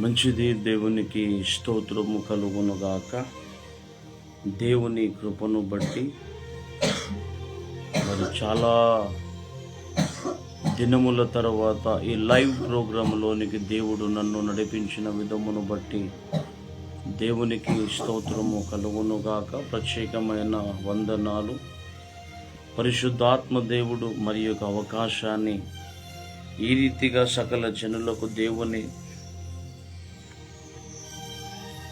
మంచిది, దేవునికి స్తోత్రము కలుగునుగాక. దేవుని కృపను బట్టి మరి చాలా దినముల తర్వాత ఈ లైవ్ ప్రోగ్రాంలోనికి దేవుడు నన్ను నడిపించిన విధమును బట్టి దేవునికి స్తోత్రము కలుగునుగాక. ప్రత్యేకమైన వందనాలు. పరిశుద్ధాత్మ దేవుడు మరి యొక్క అవకాశాన్ని ఈ రీతిగా సకల జనులకు దేవుని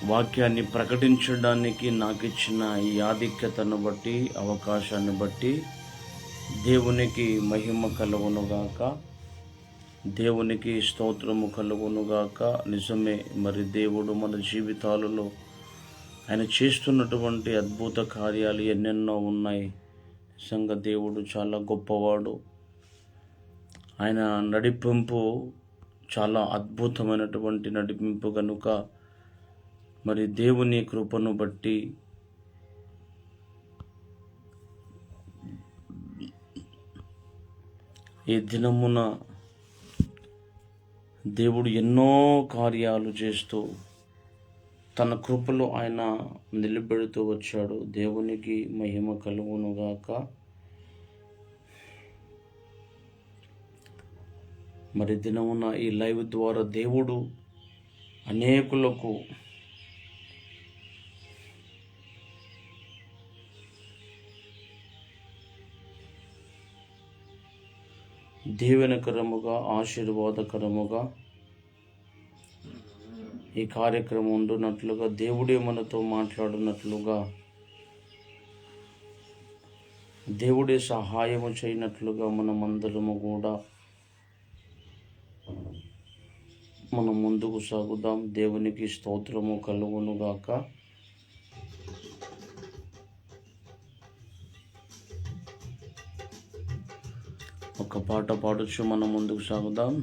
వాక్యాన్ని ప్రకటించడానికి నాకు ఇచ్చిన ఈ ఆధిక్యతను బట్టి, అవకాశాన్ని బట్టి దేవునికి మహిమ కలుగునుగాక, దేవునికి స్తోత్రము కలుగునుగాక. నిజమే, మరి దేవుడు మన జీవితాలలో ఆయన చేస్తున్నటువంటి అద్భుత కార్యాలు ఎన్నెన్నో ఉన్నాయి. నిజంగా దేవుడు చాలా గొప్పవాడు. ఆయన నడిపింపు చాలా అద్భుతమైనటువంటి నడిపింపు కనుక మరి దేవుని కృపను బట్టి ఈ దినమున దేవుడు ఎన్నో కార్యాలు చేస్తూ తన కృపలో ఆయన నిలబెడుతూ వచ్చాడు. దేవునికి మహిమ కలుగునుగాక. మరి దినమున ఈ లైవ్ ద్వారా దేవుడు అనేకులకు దీవెనకరముగా, ఆశీర్వాదకరముగా ఈ కార్యక్రమం ఉండునట్లుగా, దేవుడే మనతో మాట్లాడినట్లుగా, దేవుడే సహాయము చేయనట్లుగా మనమందరము కూడా మనం ముందుకు సాగుదాం. దేవునికి స్తోత్రము కలుగునుగాక. ఒక పాట పాడొచ్చు, మనం ముందుకు సాగుదాం.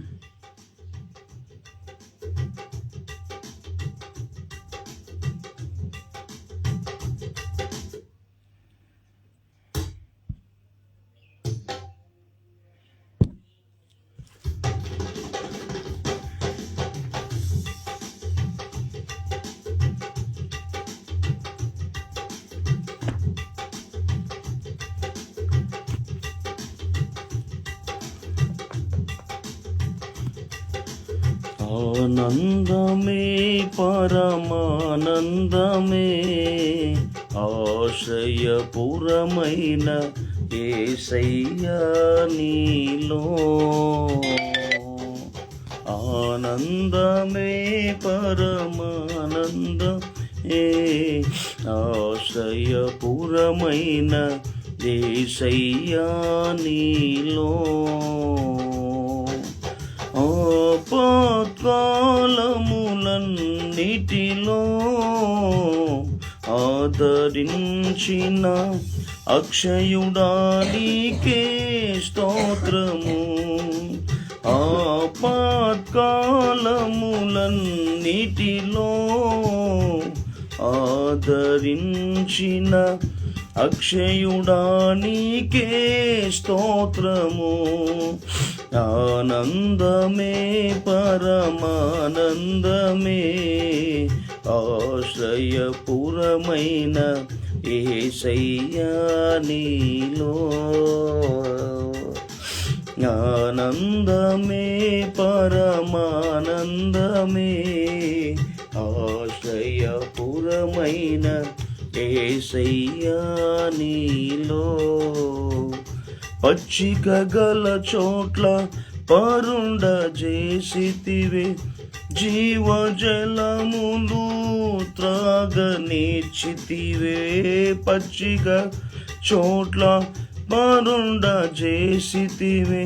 ఆనందమే పరమానందమే, ఆశ్రయపురమైన యేసయ్యా నీలో. ఆనందమే పరమానందమే, ఆశ్రయపురమైన యేసయ్యా నీలో. ఆపత్కాలములన్నిటిలో ఆదరించిన అక్షయుడా నీకే స్తోత్రము. ఆపత్కాలములన్నిటిలో ఆదరించిన అక్షయుడా నీకే స్తోత్రము. ఆనందమే పరమానందమే ఆశ్రయపురమైన యేసయ్యా నీలో. ఆనందమే పరమానందమే ఆశ్రయపురమైన యేసయ్యా నీలో. పచ్చిక గల చోట్ల పరుండ చేసితివే, జీవజలములు త్రాగనిచ్చితివే. పచ్చిక చోట్ల పరుండ చేసితివే,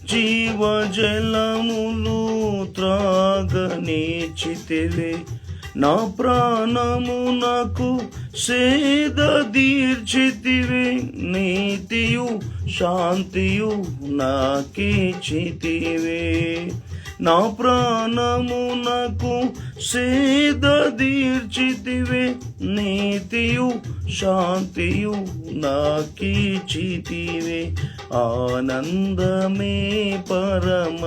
జీవజలములు త్రాగనిచ్చితివే. నా ప్రాణమునకు సేద తీర్చితివే, నీతియు శాంతియు నాకిచ్చితివే. నా ప్రాణమునకు సేద తీర్చితివే, నీతియు శాంతియు నాకిచ్చితివే. ఆనందమే పరమానందమే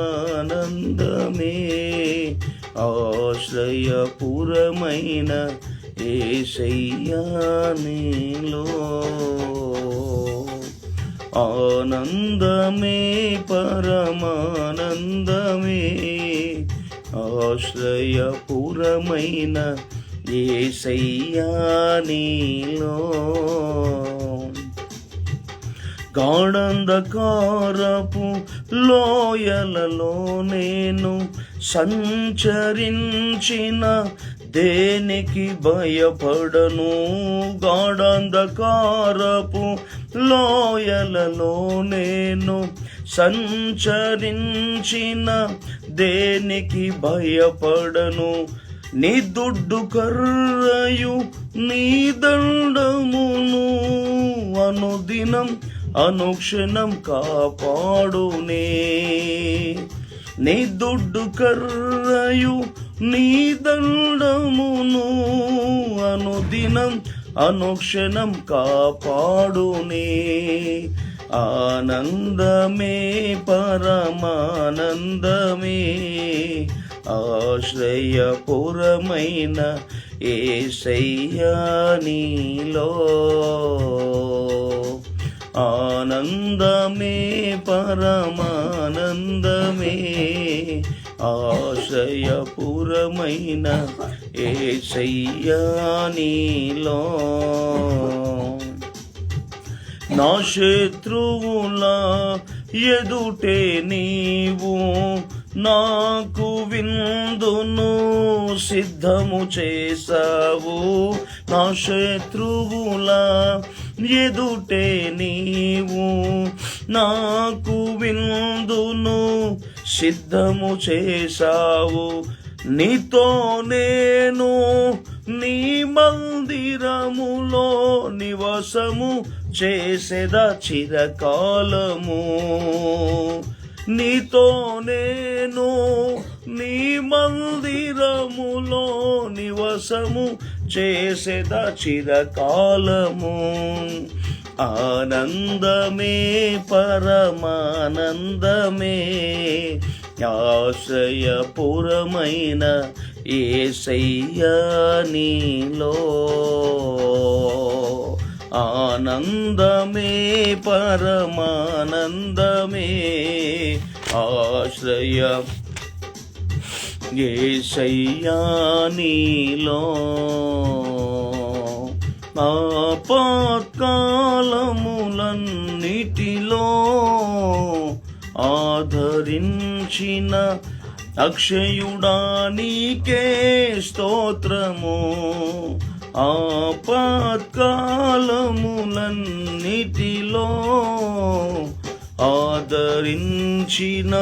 ఆశ్రయపురమైన యేసయ్యా నీలో. ఆనందమే పరమానందమే ఆశ్రయపురమైన యేసయ్యా నీలో. గాఢంధకారపు లోయలలో నేను సంచరించిన దేనికి భయపడను. గాఢంధకారపు లోయలలో నేను సంచరించిన దేనికి భయపడను. నీ దుడ్డు కర్రయు నీ దండమును అనుదినం అనుక్షణం కాపాడునే. నీ దుడ్డు కర్రయు నీ దండమును అనుదినం అనుక్షణం కాపాడునే. ఆనందమే పరమానందమే ఆశ్రయపురమైన యేసయ్యా నీలో. ఆనందమే పరమానందమే ఆశ్రయపురమైన యేసయ్యా నీలో. నా శత్రువుల ఎదుటే నీవు నాకు విందును సిద్ధము చేసావు. నా శత్రువుల ఎదుటే నీవు నాకు విందును సిద్ధము చేసావు. నీతో నేను నీ మందిరములో నివాసము చేసేదా చిరకాలము. నీతో నేను నీ మందిరములో నివాసము చేసేదా చిరకాలము. ఆనందమే పరమానందమే ఆశ్రయపురమైన యేసయ్యా నీలో. ఆనందమే పరమానందమే ఆశ్రయ యేసయ్యా నీలో. ఆపత్కాలములన్నిటిలో ఆదరించిన అక్షయుడా నీకే స్తోత్రము. ఆపత్కాలములన్నిటిలో ఆదరించిన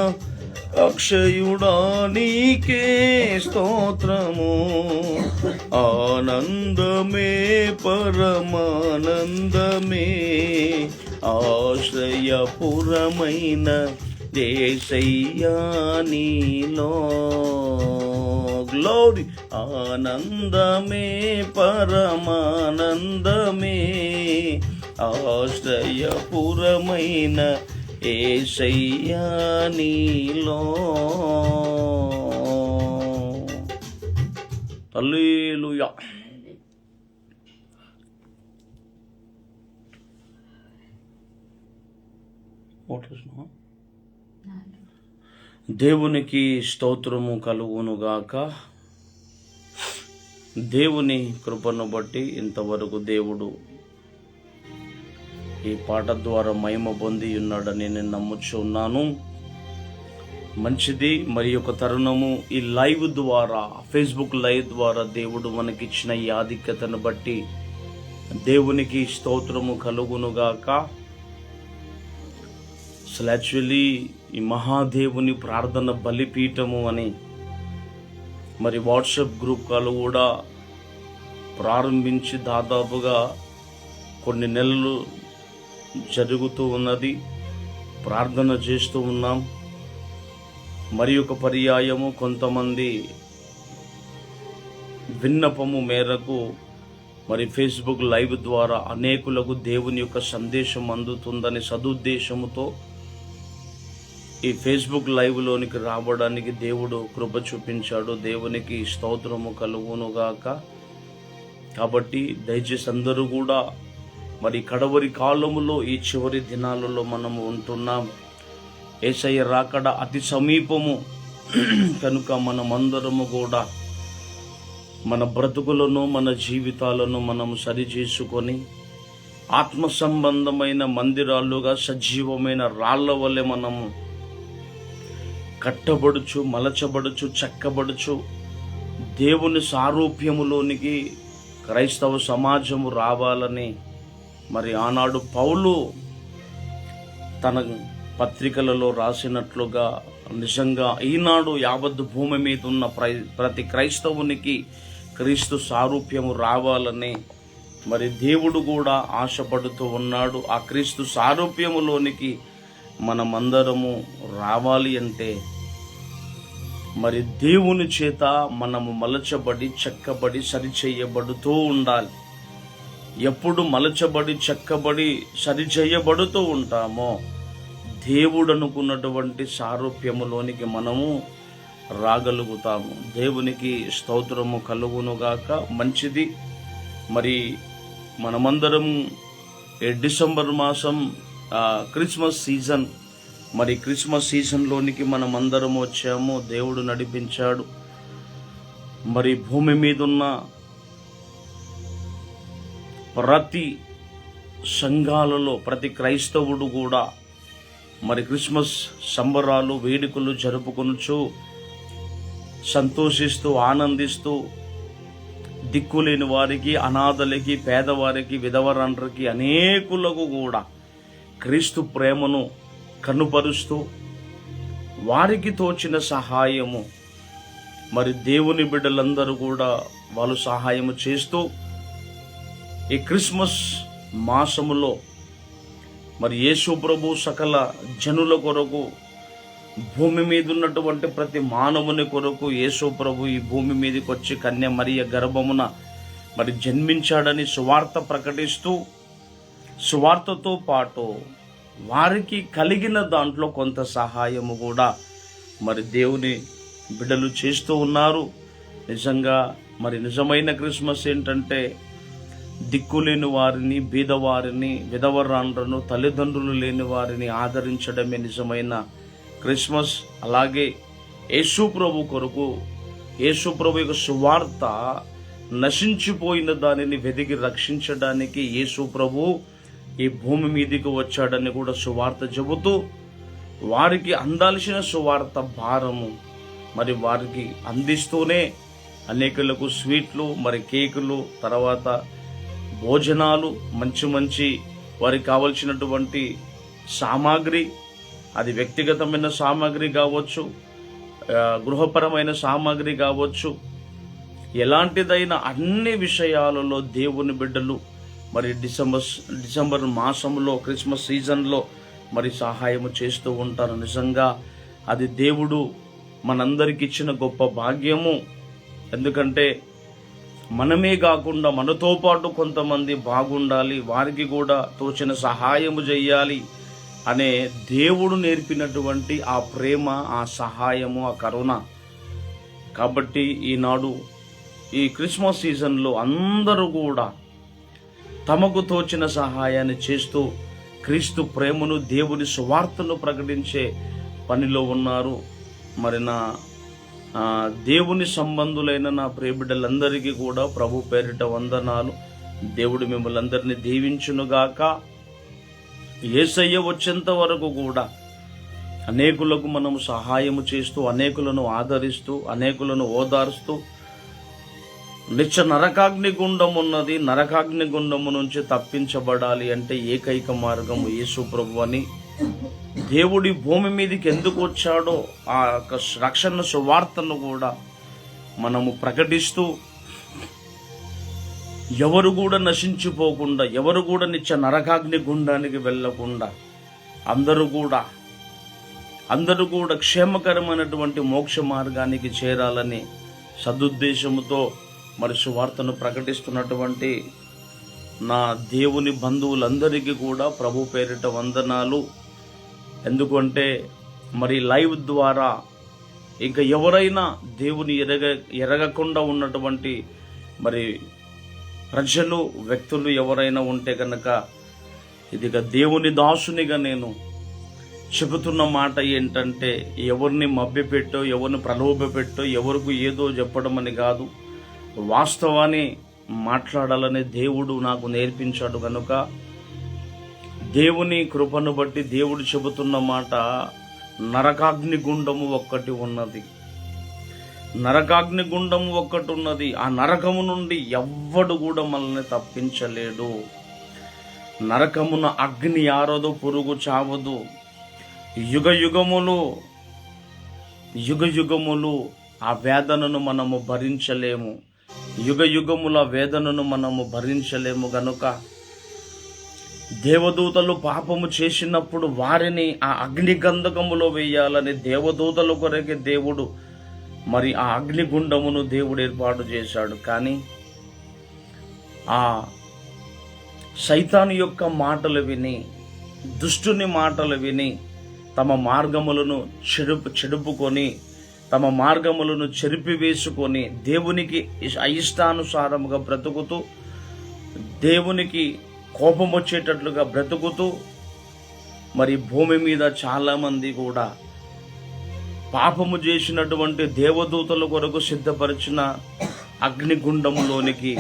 అక్షయుడా నీకే స్తోత్రము, ఆనందమే పరమానందమే, ఆశ్రయపురమైన యేసయ్యా నీలో. గ్లోరీ. ఆనందమే పరమానందమే, ఆశ్రయపురమైన యేసయ్యా నీలో. హల్లెలూయా. దేవునికి స్తోత్రము కలుగునుగాక. దేవుని కృపను బట్టి ఇంతవరకు దేవుడు ఈ పాట ద్వారా మహిమ పొంది ఉన్నాడని నేను నమ్ముచున్నాను. మంచిది. మరి ఒక తరుణము ఈ లైవ్ ద్వారా, ఫేస్బుక్ లైవ్ ద్వారా దేవుడు మనకిచ్చిన ఈ ఆధిక్యతను బట్టి దేవునికి స్తోత్రము కలుగునుగాక. అసలు యాక్చువల్లీ ఈ మహాదేవుని ప్రార్థన బలిపీఠము అని మరి వాట్సాప్ గ్రూప్ కాలు కూడా ప్రారంభించి దాదాపుగా కొన్ని నెలలు జరుగుతూ ఉన్నది. ప్రార్థన చేస్తూ ఉన్నాం. మరి ఒక పర్యాయము కొంతమంది విన్నపము మేరకు మరి ఫేస్బుక్ లైవ్ ద్వారా అనేకులకు దేవుని యొక్క సందేశం అందుతుందని సదుద్దేశముతో ఈ ఫేస్బుక్ లైవ్ లోనికి రావడానికి దేవుడు కృప చూపించాడు. దేవునికి స్తోత్రము కలుగునుగాక. కాబట్టి దయచేసి అందరూ కూడా మరి కడవరి కాలములో ఈ చివరి దినాలలో మనము ఉంటున్నాం. యేసయ్య రాకడ అతి సమీపము కనుక మనమందరము కూడా మన బ్రతుకులను, మన జీవితాలను మనము సరిచేసుకొని ఆత్మ సంబంధమైన మందిరాలుగా సజీవమైన రాళ్ల వలె మనము కట్టబడుచు, మలచబడుచు, చెక్కబడుచు దేవుని సారూప్యములోనికి క్రైస్తవ సమాజము రావాలని మరి ఆనాడు పౌలు తన పత్రికలలో రాసినట్లుగా నిజంగా ఈనాడు యావత్ భూమి మీద ఉన్న ప్రతి క్రైస్తవునికి క్రీస్తు సారూప్యము రావాలని మరి దేవుడు కూడా ఆశపడుతూ ఉన్నాడు. ఆ క్రీస్తు సారూప్యములోనికి మనమందరము రావాలి అంటే మరి దేవుని చేత మనము మలచబడి, చెక్కబడి, సరిచేయబడుతూ ఉండాలి. ఎప్పుడు మలచబడి, చెక్కబడి, సరిచేయబడుతూ ఉంటామో దేవుడు అనుకున్నటువంటి సారూప్యములోనికి మనము రాగలుగుతాము. దేవునికి స్తోత్రము కలుగునుగాక. మంచిది. మరి మనమందరం డిసెంబర్ మాసం క్రిస్మస్ సీజన్, మరి క్రిస్మస్ సీజన్లోనికి మనమందరం వచ్చాము. దేవుడు నడిపించాడు. మరి భూమి మీద ఉన్న ప్రతి సంఘాలలో ప్రతి క్రైస్తవుడు కూడా మరి క్రిస్మస్ సంబరాలు, వేడుకలు జరుపుకొనుచు సంతోషిస్తూ, ఆనందిస్తూ దిక్కులేని వారికి, అనాథలకి, పేదవారికి, విధవరాండ్రకి అనేకులకు కూడా క్రీస్తు ప్రేమను కనుపరుస్తూ వారికి తోచిన సహాయము మరి దేవుని బిడ్డలందరూ కూడా వాళ్ళు సహాయము చేస్తూ ఈ క్రిస్మస్ మాసములో మరి యేసు ప్రభు సకల జనుల కొరకు, భూమి మీద ఉన్నటువంటి ప్రతి మానవుని కొరకు యేసు ప్రభు ఈ భూమి మీదకి వచ్చి కన్య మరియ గర్భమున మరి జన్మించాడని సువార్త ప్రకటిస్తూ, సువార్తతో పాటు వారికి కలిగిన దాంట్లో కొంత సహాయము కూడా మరి దేవుని బిడ్డలు చేస్తూ ఉన్నారు. నిజంగా మరి నిజమైన క్రిస్మస్ ఏంటంటే దిక్కులేని వారిని, బీదవారిని, విధవరాండ్రను, తల్లిదండ్రులు లేని వారిని ఆదరించడమే నిజమైన క్రిస్మస్. అలాగే యేసు ప్రభు కొరకు, యేసు ప్రభు యొక్క సువార్త నశించిపోయిన దానిని వెదికి రక్షించడానికి యేసు ప్రభు ఈ భూమి మీదకి వచ్చాడని కూడా సువార్త చెబుతూ వారికి అందాల్సిన సువార్త భారము మరి వారికి అందిస్తూనే అనేకులకు స్వీట్లు, మరి కేకులు, తర్వాత భోజనాలు, మంచి మంచి వారికి కావలసినటువంటి సామాగ్రి, అది వ్యక్తిగతమైన సామాగ్రి కావచ్చు, గృహపరమైన సామాగ్రి కావచ్చు, ఎలాంటిదైనా అన్ని విషయాలలో దేవుని బిడ్డలు మరి డిసెంబర్ మాసంలో క్రిస్మస్ సీజన్లో మరి సహాయం చేస్తూ ఉంటారు. నిజంగా అది దేవుడు మనందరికి ఇచ్చిన గొప్ప భాగ్యము. ఎందుకంటే మనమే కాకుండా మనతో పాటు కొంతమంది బాగుండాలి, వారికి కూడా తోచిన సహాయము చేయాలి అనే దేవుడు నేర్పినటువంటి ఆ ప్రేమ, ఆ సహాయము, ఆ కరుణ. కాబట్టి ఈనాడు ఈ క్రిస్మస్ సీజన్లో అందరూ కూడా తమకు తోచిన సహాయాన్ని చేస్తూ క్రీస్తు ప్రేమను, దేవుని సువార్తను ప్రకటించే పనిలో ఉన్నారు. మరి నా దేవుని సంబంధులైన నా ప్రియబిడ్డలందరికీ కూడా ప్రభు పేరిట వందనాలు. దేవుడు మిమ్మల్ని అందరినీ దీవించునుగాక. యేసయ్య వచ్చేంత వరకు కూడా అనేకులకు మనము సహాయము చేస్తూ, అనేకులను ఆదరిస్తూ, అనేకులను ఓదారుస్తూ, నిత్య నరకాగ్ని గుండం ఉన్నది, నరకాగ్ని గుండము నుంచి తప్పించబడాలి అంటే ఏకైక మార్గము యేసు ప్రభు అని దేవుడి భూమి మీదకి ఎందుకు వచ్చాడో ఆ రక్షణ సువార్తను కూడా మనము ప్రకటిస్తూ, ఎవరు కూడా నశించిపోకుండా, ఎవరు కూడా నిత్య నరకాగ్ని గుండానికి వెళ్లకుండా అందరూ కూడా క్షేమకరమైనటువంటి మోక్ష మార్గానికి చేరాలని సదుద్దేశముతో మరి సువార్తను ప్రకటిస్తున్నటువంటి నా దేవుని బంధువులందరికీ కూడా ప్రభు పేరిట వందనాలు. ఎందుకంటే మరి లైవ్ ద్వారా ఇంకా ఎవరైనా దేవుని ఎరగకుండా ఉన్నటువంటి మరి ప్రజలు, వ్యక్తులు ఎవరైనా ఉంటే కనుక ఇదిగా దేవుని దాసునిగా నేను చెబుతున్న మాట ఏంటంటే, ఎవరిని మభ్యపెట్టో, ఎవరిని ప్రలోభపెట్టో, ఎవరికి ఏదో చెప్పడం అని కాదు, వాస్తవాన్ని మాట్లాడాలని దేవుడు నాకు నేర్పించాడు. కనుక దేవుని కృపను బట్టి దేవుడు చెబుతున్న మాట, నరకాగ్ని గుండము ఒక్కటి ఉన్నది, నరకాగ్ని గుండము ఒక్కటి ఉన్నది. ఆ నరకము నుండి ఎవ్వడు కూడా మనల్ని తప్పించలేడు. నరకమున అగ్ని ఆరదు, పురుగు చావదు. యుగ యుగములు ఆ వేదనను మనము భరించలేము. యుగ యుగముల వేదనను మనము భరించలేము. గనుక దేవదూతలు పాపము చేసినప్పుడు వారిని ఆ అగ్ని గంధకములో వేయాలని దేవదూతల కొరకే దేవుడు మరి ఆ అగ్నిగుండమును దేవుడు ఏర్పాటు చేశాడు. కానీ ఆ సైతాను యొక్క మాటలు విని, దుష్టుని మాటలు విని తమ మార్గములను చెడుపుకొని, తమ మార్గములను చెరిపివేసుకొని, దేవునికి అయిష్టానుసారముగా బ్రతుకుతూ, దేవునికి కోపం వచ్చేటట్లుగా బ్రతుకుతూ, మరి భూమి మీద చాలామంది కూడా పాపము చేసినటువంటి దేవదూతల కొరకు సిద్ధపరిచిన అగ్నిగుండములోనికి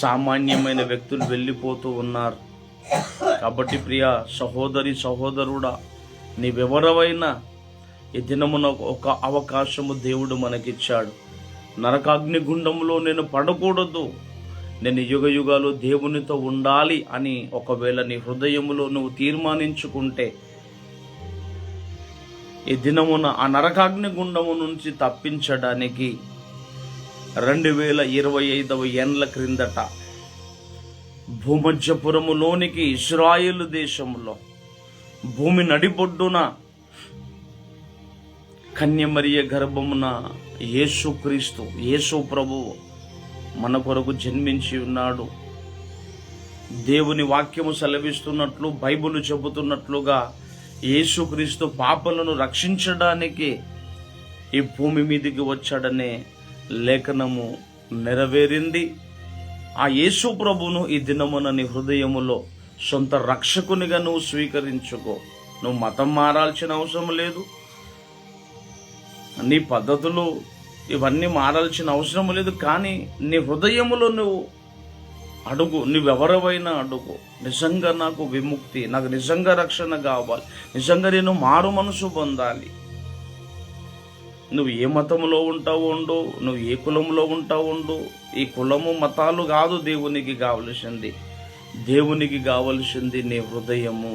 సామాన్యమైన వ్యక్తులు వెళ్ళిపోతూ ఉన్నారు. కాబట్టి ప్రియ సహోదరి, సహోదరుడా, నీవెవరవైనా ఈ దినమున ఒక అవకాశము దేవుడు మనకిచ్చాడు. నరకాగ్ని గుండంలో నేను పడకూడదు, నేను యుగ యుగాలు దేవునితో ఉండాలి అని ఒకవేళ నీ హృదయములో నువ్వు తీర్మానించుకుంటే, ఈ దినమున ఆ నరకాగ్ని గుండము నుంచి తప్పించడానికి 2025 ఏండ్ల క్రిందట భూమధ్యపురములోనికి ఇశ్రాయేలు దేశంలో భూమి నడిబొడ్డున కన్యమరియ గర్భమున యేసుక్రీస్తు, యేసు ప్రభువు మన కొరకు జన్మించి ఉన్నాడు. దేవుని వాక్యము సెలవిస్తున్నట్లు, బైబిల్ చెబుతున్నట్లుగా యేసుక్రీస్తు పాపలను రక్షించడానికి ఈ భూమి మీదికి వచ్చాడనే లేఖనము నెరవేరింది. ఆ యేసు ప్రభువును ఈ దినమున నీ హృదయములో సొంత రక్షకునిగా నువ్వు స్వీకరించుకో. నువ్వు మతం మారాల్సిన అవసరం లేదు, నీ పద్ధతులు ఇవన్నీ మారాల్సిన అవసరం లేదు. కానీ నీ హృదయములో నువ్వు అడుగు, నువ్వెవరవైనా అడుగు, నిజంగా నాకు విముక్తి, నాకు నిజంగా రక్షణ కావాలి, నిజంగా నేను మారు మనసు పొందాలి. నువ్వు ఏ మతంలో ఉంటావు ఉండు, నువ్వు ఏ కులంలో ఉంటావు ఉండు. ఈ కులము మతాలు కాదు దేవునికి కావలసింది. దేవునికి కావలసింది నీ హృదయము.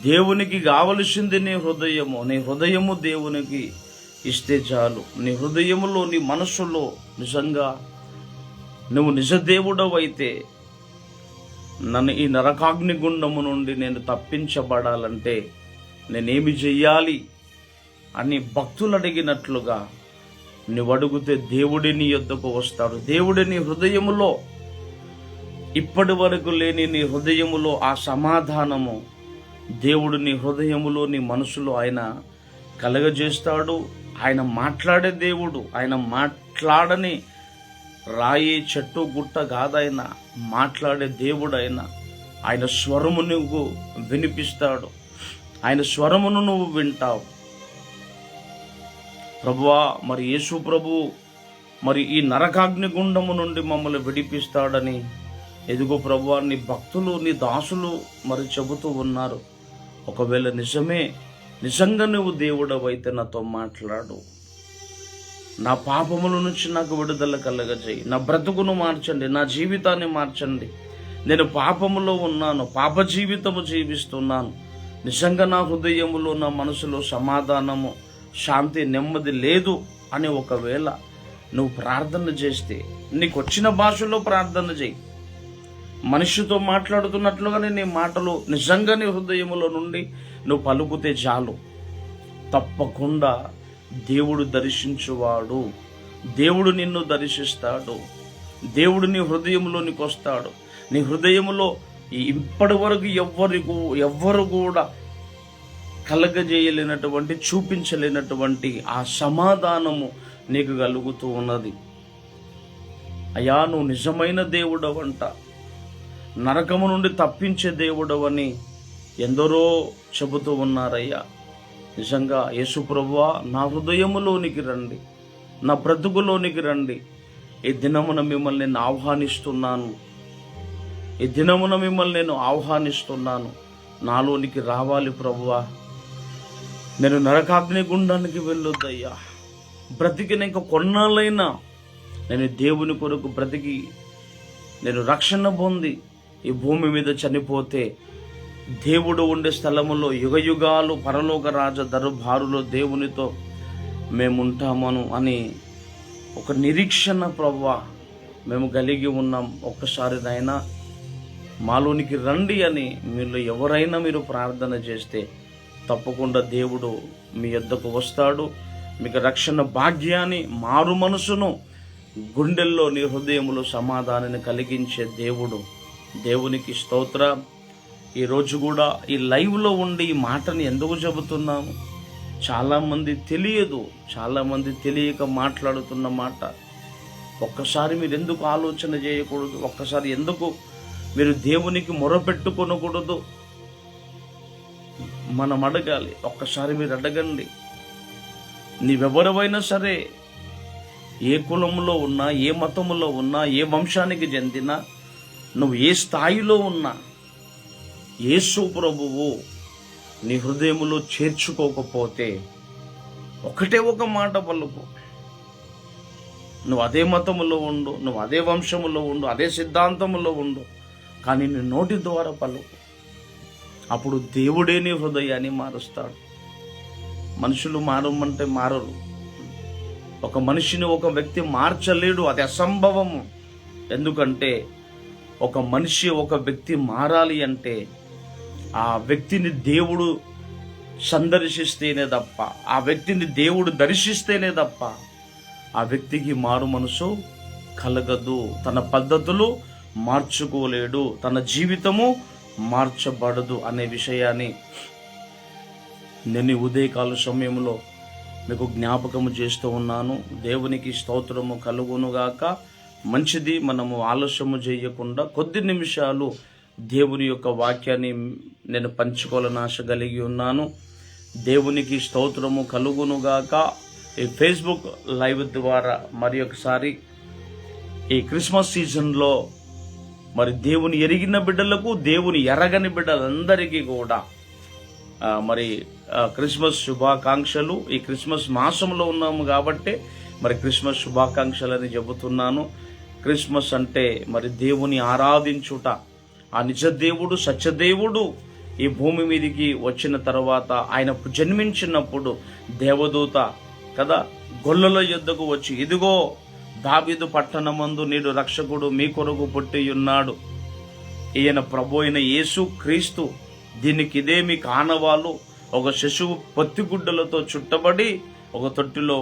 దేవునికి కావలసింది నీ హృదయము. నీ హృదయము దేవునికి ఇస్తే చాలు. నీ హృదయములో, నీ మనస్సులో నిజంగా నువ్వు నిజ దేవుడవైతే, నన్ను ఈ నరకాగ్ని గుండము నుండి నేను తప్పించబడాలంటే నేనేమి చెయ్యాలి అని భక్తులు అడిగినట్లుగా నువ్వు అడిగితే దేవుడి నీ యొద్దకు వస్తాడు. దేవుడి నీ హృదయములో ఇప్పటి వరకు లేని నీ హృదయములో ఆ సమాధానము దేవుడు నీ హృదయములో, నీ మనసులో ఆయన కలగజేస్తాడు. ఆయన మాట్లాడే దేవుడు. ఆయన మాట్లాడని రాయి, చెట్టు, గుట్ట కాదైనా మాట్లాడే దేవుడు. ఆయన స్వరము నువ్వు వినిపిస్తాడు. ఆయన స్వరమును నువ్వు వింటావు. ప్రభువా, మరి యేసు ప్రభు మరి ఈ నరకాగ్ని గుండము నుండి మమ్మల్ని విడిపిస్తాడని ఎదుగో ప్రభువా, నీ భక్తులు, నీ దాసులు మరి చెబుతూ ఉన్నారు. ఒకవేళ నిజంగా నువ్వు దేవుడవైతే నాతో మాట్లాడు. నా పాపముల నుంచి నాకు విడుదల కలగజేయి. నా బ్రతుకును మార్చండి, నా జీవితాన్ని మార్చండి. నేను పాపములో ఉన్నాను, పాప జీవితము జీవిస్తున్నాను. నిజంగా నా హృదయములో, నా మనసులో సమాధానము, శాంతి, నెమ్మది లేదు అని ఒకవేళ నువ్వు ప్రార్థన చేస్తే, నీకు వచ్చిన భాషలో ప్రార్థన చేయి. మనిషితో మాట్లాడుతున్నట్లుగానే నీ మాటలు నిజంగా నీ హృదయములో నుండి నువ్వు పలుకుతే చాలు. తప్పకుండా దేవుడు దర్శించువాడు. దేవుడు నిన్ను దర్శిస్తాడు. దేవుడు నీ హృదయంలోనికి వస్తాడు. నీ హృదయంలో ఇప్పటి వరకు ఎవ్వరు కూడా కలగజేయలేనటువంటి, చూపించలేనటువంటి ఆ సమాధానము నీకు కలుగుతూ ఉన్నది. అయ్యా, నువ్వు నిజమైన దేవుడవంట, నరకము నుండి తప్పించే దేవుడవని ఎందరో చెబుతూ ఉన్నారయ్యా. నిజంగా యేసు ప్రభువా, నా హృదయములోనికి రండి, నా బ్రతుకులోనికి రండి. ఈ దినమున మిమ్మల్ని నేను ఆహ్వానిస్తున్నాను. ఈ దినమున మిమ్మల్ని నేను ఆహ్వానిస్తున్నాను. నాలోనికి రావాలి ప్రభువా. నేను నరకాగ్ని గుండానికి వెళ్ళొద్దయ్యా. బ్రతికిన ఇంకా కొన్నాళ్ళైనా నేను దేవుని కొరకు బ్రతికి నేను రక్షణ పొంది ఈ భూమి మీద చనిపోతే దేవుడు ఉండే స్థలములో యుగయుగాలు పరలోక రాజ దర్బారులో దేవునితో మేముంటామను అని ఒక నిరీక్షణ ప్రభువా మేము కలిగి ఉన్నాం. ఒక్కసారి నాయనా మాలోనికి రండి అని మీలో ఎవరైనా మీరు ప్రార్థన చేస్తే తప్పకుండా దేవుడు మీ యొద్దకు వస్తాడు. మీకు రక్షణ భాగ్యాన్ని, మారు మనసును, గుండెల్లో నీ హృదయములో సమాధానాన్ని కలిగించే దేవుడు. దేవునికి స్తోత్రం. ఈరోజు కూడా ఈ లైవ్లో ఉండి ఈ మాటని ఎందుకు చెబుతున్నాము? చాలామంది తెలియక మాట్లాడుతున్న మాట. ఒక్కసారి మీరు ఎందుకు ఆలోచన చేయకూడదు? ఒక్కసారి ఎందుకు మీరు దేవునికి మొరపెట్టుకొనకూడదు? మనం అడగాలి. ఒక్కసారి మీరు అడగండి. నీవెవరైనా సరే, ఏ కులంలో ఉన్నా, ఏ మతములో ఉన్నా, ఏ వంశానికి చెందినా, నువ్వు ఏ స్థాయిలో ఉన్నా, యేసు ప్రభువు నీ హృదయములో చేర్చుకోకపోతే ఒకటే ఒక మాట పలుకు. నువ్వు అదే మతములో ఉండు, నువ్వు అదే వంశములో ఉండు, అదే సిద్ధాంతములో ఉండు, కానీ నీ నోటి ద్వారా పలుకు. అప్పుడు దేవుడే నీ హృదయాన్ని మారుస్తాడు. మనుషులు మారమంటే మారరు. ఒక మనిషిని ఒక వ్యక్తి మార్చలేడు, అది అసంభవము. ఎందుకంటే ఒక మనిషి, ఒక వ్యక్తి మారాలి అంటే ఆ వ్యక్తిని దేవుడు సందర్శిస్తేనే తప్ప, ఆ వ్యక్తిని దేవుడు దర్శిస్తేనే తప్ప ఆ వ్యక్తికి మారు మనసు కలగదు. తన పద్ధతులు మార్చుకోలేడు, తన జీవితము మార్చబడదు అనే విషయాన్ని నేను ఉదయకాల సమయంలో మీకు జ్ఞాపకము చేస్తూ ఉన్నాను. దేవునికి స్తోత్రము కలుగునుగాక. మంచిది, మనము ఆలస్యము చేయకుండా కొద్ది నిమిషాలు దేవుని యొక్క వాక్యాన్ని నేను పంచుకోవాలని ఆశ కలిగి ఉన్నాను. దేవునికి స్తోత్రము కలుగునుగాక. ఈ ఫేస్బుక్ లైవ్ ద్వారా మరి ఒకసారి ఈ క్రిస్మస్ సీజన్లో మరి దేవుని ఎరిగిన బిడ్డలకు, దేవుని ఎరగని బిడ్డలందరికీ కూడా మరి క్రిస్మస్ శుభాకాంక్షలు. ఈ క్రిస్మస్ మాసంలో ఉన్నాము కాబట్టి మరి క్రిస్మస్ శుభాకాంక్షలని చెబుతున్నాను. క్రిస్మస్ అంటే మరి దేవుని ఆరాధించుట, ఆ నిజ దేవుడు, సత్యదేవుడు ఈ భూమి మీదికి వచ్చిన తర్వాత ఆయన జన్మించినప్పుడు దేవదూత కదా గొల్లల యొద్దకు వచ్చి, ఇదిగో దావీదు పట్టణమందు నేడు రక్షకుడు మీ కొరకు పుట్టి ఉన్నాడు, ఈయన ప్రభు అయిన యేసు క్రీస్తు, దీనికి ఇదే మీకు ఆనవాలు, ఒక శిశువు పత్తిగుడ్డలతో చుట్టబడి ఒక తొట్టిలో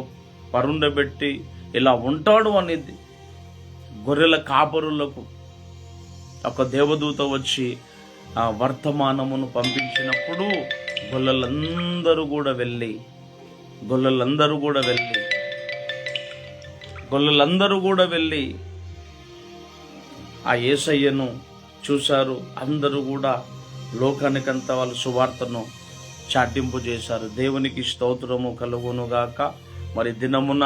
పరుండబెట్టి ఇలా ఉంటాడు అనేది గొర్రెల కాపరులకు ఒక దేవదూత వచ్చి ఆ వర్తమానమును పంపించినప్పుడు గొల్లలందరూ కూడా వెళ్ళి ఆ యేసయ్యను చూశారు. అందరూ కూడా లోకానికంతా వాళ్ళ సువార్తను చాటింపు చేశారు. దేవునికి స్తోత్రము కలుగునుగాక. మరి దినమున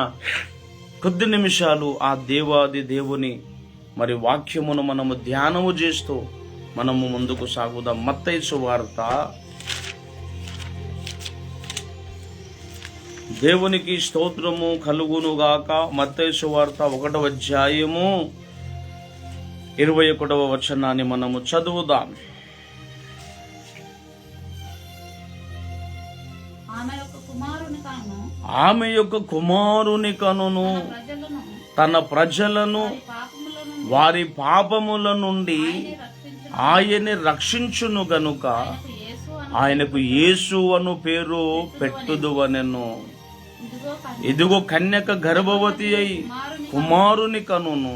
కొద్ది నిమిషాలు ఆ దేవాది దేవుని మరి వాక్యమును మనము ధ్యానము చేస్తూ మనము ముందుకు సాగుదాం. మత్తయి సువార్త, దేవునికి స్తోత్రము కలుగునుగాక. మత్తయి సువార్త 1వ అధ్యాయము 21వ వచనాన్ని మనము చదువుదాం. ఆమె యొక్క కుమారుని కనును తన ప్రజలను వారి పాపముల నుండి ఆయన రక్షించును గనుక ఆయనకు యేసు అను పేరు పెట్టుదువనెను. ఇదిగో కన్యక గర్భవతి అయి కుమారుని కనును,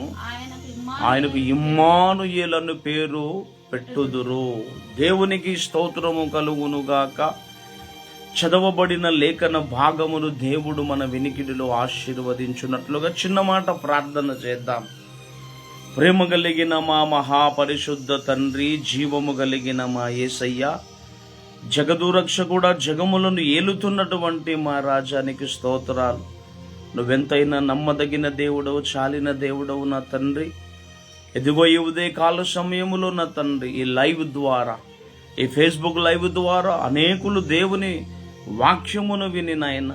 ఆయనకు ఇమ్మానుయేలు పేరు పెట్టుదురు. దేవునికి స్తోత్రము కలుగునుగాక. చదవబడిన లేఖన భాగమును దేవుడు మన వినికిడిలో ఆశీర్వదించున్నట్లుగా చిన్న మాట ప్రార్థన చేద్దాం. ప్రేమ కలిగిన మా మహాపరిశుద్ధ తండ్రి, జీవము కలిగిన మా యేసయ్య, జగదురక్షకుడా, జగములను ఏలుతున్నటువంటి మా రాజానికి స్తోత్రాలు. నువ్వెంతైనా నమ్మదగిన దేవుడవు, చాలిన దేవుడవు నా తండ్రి. ఎదుగో ఈ ఉదయకాల సమయములో నా తండ్రి, ఈ లైవ్ ద్వారా, ఈ ఫేస్బుక్ లైవ్ ద్వారా అనేకులు దేవుని వాక్యమును విని నాయన